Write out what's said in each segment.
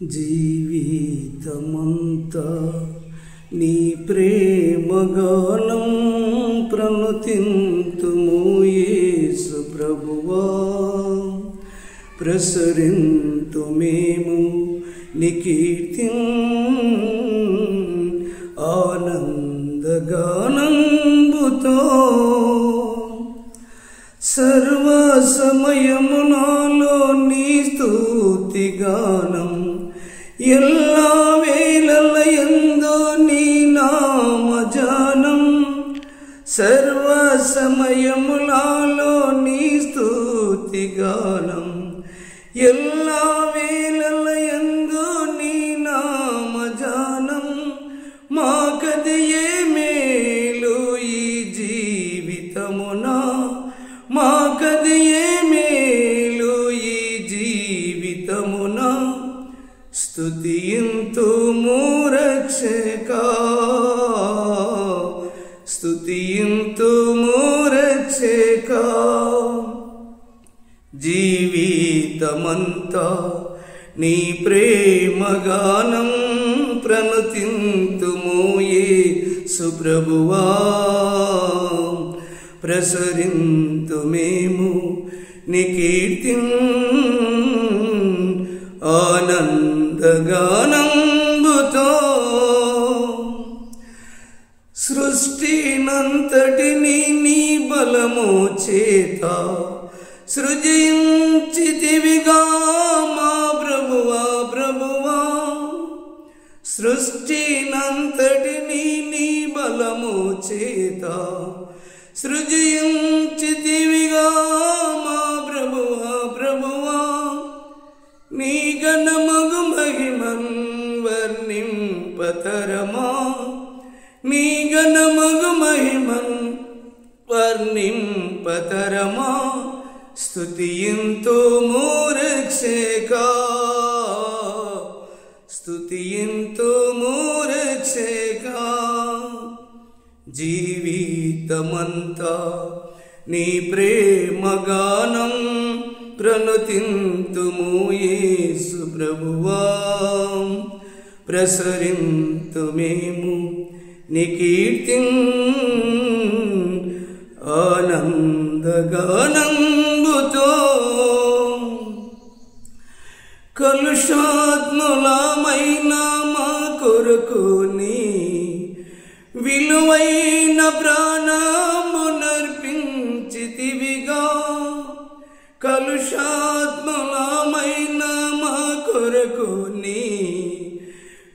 జీవితమంతా నీ ప్రేమగానం ప్రణుతింతుము యేసు ప్రభువా. ప్రసరింతు మేము నీ కీర్తిం ఆనందగానంబుతో. సర్వ సమయమునాలో నీ స్తుతిగానం, ఎల్లా వేళలయందు నీ నామజానం. సర్వ సమయములలో నీ స్తుతిగానం, ఎల్లా వేళలయందు నీ నామజానం. మాకదియే మేలు ఈ జీవితమునా, మాకదియే మేలు ఈ జీవితమునా. స్తుతింతుము రక్షకా, స్తుతింతుము రక్షకా. జీవితమంతా నీ ప్రేమగానం ప్రణుతింతుము యేసు ప్రభువా. ప్రసరింతు మేము నీ కీర్తిం ఆనందగానంబుతో. సృష్టినంతటిని నీ బలము చేత సృజించితివిగా మా ప్రభువా ప్రభువా. సృష్టినంతటిని నీ బలము చేత సృజించితివిగా మా ప్రభువా ప్రభువా. నీ ఘనమగు మహిమన్ వర్ణింపతరమా, నీ ఘనమగు మహిమన్ వర్ణింపతరమా. స్తుతింతుము రక్షకా, స్తుతింతుము రక్షకా. జీవితమంతా నీ ప్రేమగానం ప్రణుతింతుము యేసు ప్రభువా. ప్రసరింతు మేము నీ కీర్తిం ఆనందగానంబుతో. కలుషాత్ములమైన మా కొరకు నీ విలువైన ప్రాణమునర్పించితివిగా. కలుషాత్ములమైన మా కొరకు నీ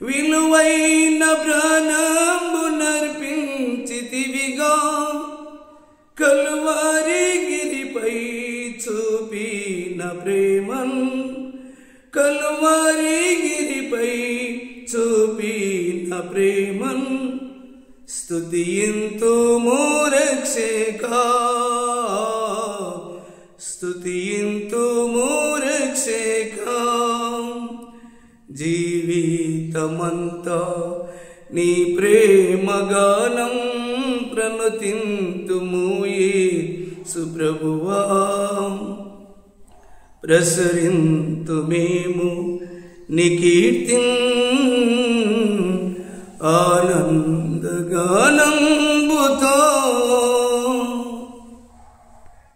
విలువైన ప్రాణమునర్పించితివిగా. కలువారి గిరిపై చూపిన ప్రేమన్, కలువారి గిరిపై చూపిన ప్రేమన్. స్తుతింతుము రక్షకా, స్తుతింతుము రక్షకా. జీవితమంతా నీ ప్రేమగానం ప్రణుతింతుము యేసు ప్రభువా. ప్రసరింతు మేము నీ కీర్తిం ఆనందగానంబుతో.